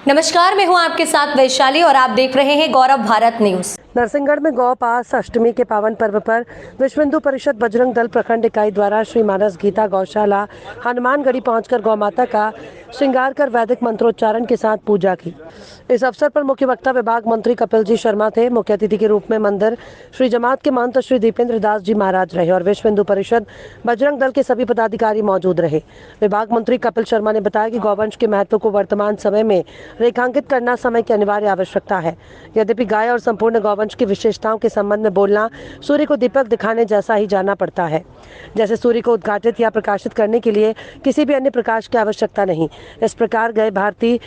नमस्कार, मैं हूं आपके साथ वैशाली और आप देख रहे हैं गौरव भारत न्यूज। नरसिंहगढ़ में गौ पास अष्टमी के पावन पर्व पर विश्व हिंदू परिषद बजरंग दल प्रखंड इकाई द्वारा श्री मानस गीता गौशाला हनुमानगढ़ी पहुंचकर गौ माता का श्रृंगार कर वैदिक मंत्रोच्चारण के साथ पूजा की। इस अवसर पर मुख्य वक्ता विभाग मंत्री कपिल जी शर्मा थे। मुख्य अतिथि के रूप में मंदिर श्री जमात के महंत श्री दीपेंद्र दास जी महाराज रहे और विश्व हिंदू परिषद बजरंग दल के सभी पदाधिकारी मौजूद रहे। विभाग मंत्री कपिल शर्मा ने बताया कि गौवंश के महत्व को वर्तमान समय में रेखांकित करना समय की अनिवार्य आवश्यकता है। यद्यपि गाय और संपूर्ण गौवंश की विशेषताओं के संबंध में बोलना सूर्य को दीपक दिखाने जैसा ही जाना पड़ता है। जैसे सूर्य को उद्घाटित या प्रकाशित करने के लिए किसी भी अन्य प्रकाश की आवश्यकता नहीं, इस प्रकार गए भारतीय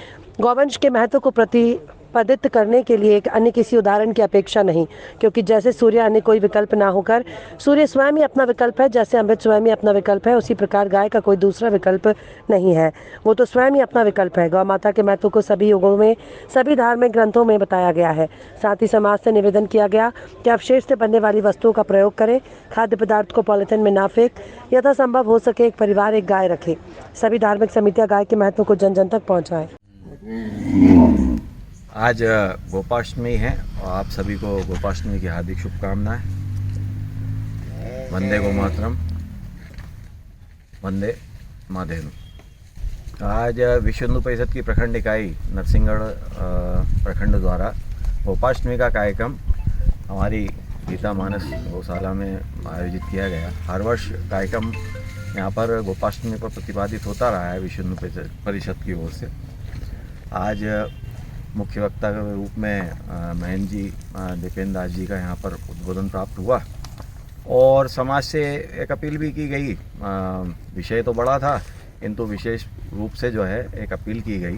गौवंश के महत्व को प्रतिपादित करने के लिए एक अन्य किसी उदाहरण की अपेक्षा नहीं, क्योंकि जैसे सूर्य अन्य कोई विकल्प ना होकर सूर्य स्वयं ही अपना विकल्प है, जैसे अमृत स्वयं ही अपना विकल्प है, उसी प्रकार गाय का कोई दूसरा विकल्प नहीं है, वो तो स्वयं ही अपना विकल्प है। गौ माता के महत्व को सभी युगों में सभी धार्मिक ग्रंथों में बताया गया है। साथ ही समाज से निवेदन किया गया कि अवशेष से बनने वाली वस्तुओं का प्रयोग करें, खाद्य पदार्थ को पॉलिथीन में ना फेंक, यथासंभव हो सके एक परिवार एक गाय रखे। सभी धार्मिक समितियां गाय के महत्व को जन जन तक पहुँचाएं। आज गोपाष्टमी है और आप सभी को गोपाष्टमी की हार्दिक शुभकामनाएं। वंदे गो मातरम, वंदे माधेनु। आज विश्व हिंदू परिषद की प्रखंड इकाई नरसिंहगढ़ प्रखंड द्वारा गोपाष्टमी का कार्यक्रम हमारी गीता मानस गौशाला में आयोजित किया गया। हर वर्ष कार्यक्रम यहाँ पर गोपाष्टमी पर प्रतिपादित होता रहा है विश्व हिंदू परिषद की ओर से। आज मुख्य वक्ता के रूप में महंत जी दीपेंद्र दास जी का यहाँ पर उद्बोधन प्राप्त हुआ और समाज से एक अपील भी की गई। विषय तो बड़ा था, किंतु विशेष रूप से जो है एक अपील की गई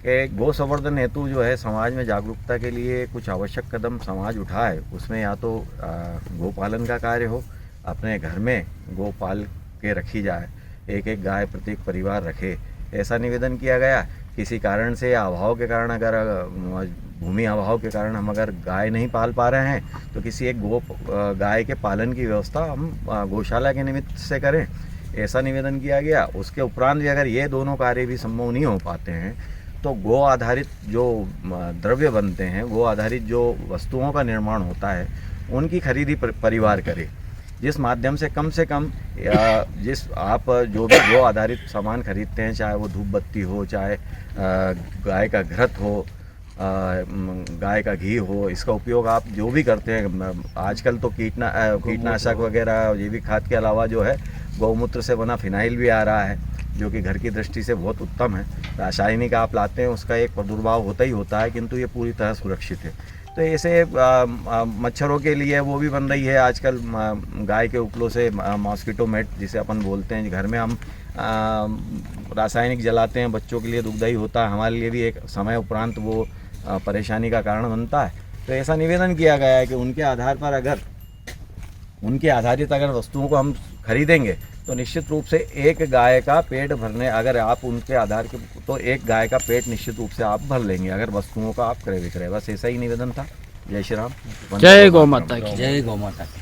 कि गौ संवर्धन हेतु जो है समाज में जागरूकता के लिए कुछ आवश्यक कदम समाज उठाए। उसमें या तो गोपालन का कार्य हो, अपने घर में गौ पाल के रखी जाए, एक एक गाय प्रत्येक परिवार रखे, ऐसा निवेदन किया गया। किसी कारण से या अभाव के कारण, अगर भूमि अभाव के कारण हम अगर गाय नहीं पाल पा रहे हैं तो किसी एक गाय के पालन की व्यवस्था हम गौशाला के निमित्त से करें, ऐसा निवेदन किया गया। उसके उपरांत भी अगर ये दोनों कार्य भी संभव नहीं हो पाते हैं तो गो आधारित जो द्रव्य बनते हैं, गो आधारित जो वस्तुओं का निर्माण होता है, उनकी खरीदी परिवार करे, जिस माध्यम से कम जिस आप जो भी गो आधारित सामान खरीदते हैं, चाहे वो धूप बत्ती हो, चाहे गाय का घृत हो, गाय का घी हो, इसका उपयोग आप जो भी करते हैं। आजकल तो कीटनाशक वगैरह जैविक खाद के अलावा जो है गौमूत्र से बना फिनाइल भी आ रहा है, जो कि घर की दृष्टि से बहुत उत्तम है। रासायनिक आप लाते हैं, उसका एक प्रादुर्भाव होता ही होता है, किंतु ये पूरी तरह सुरक्षित है। तो ऐसे मच्छरों के लिए वो भी बन रही है आजकल गाय के उपलों से मॉस्किटो नेट जिसे अपन बोलते हैं। घर में हम रासायनिक जलाते हैं, बच्चों के लिए दुखदायी होता है, हमारे लिए भी एक समय उपरांत वो परेशानी का कारण बनता है। तो ऐसा निवेदन किया गया है कि उनके आधार पर उनके आधारित अगर वस्तुओं को हम खरीदेंगे तो निश्चित रूप से एक गाय का पेट भरने, अगर आप उनके आधार के, तो एक गाय का पेट निश्चित रूप से आप भर लेंगे अगर वस्तुओं का आप क्रय विक्रय। बस ऐसा ही निवेदन था। जय श्री राम, जय गौ माता की। जय गौ माता की।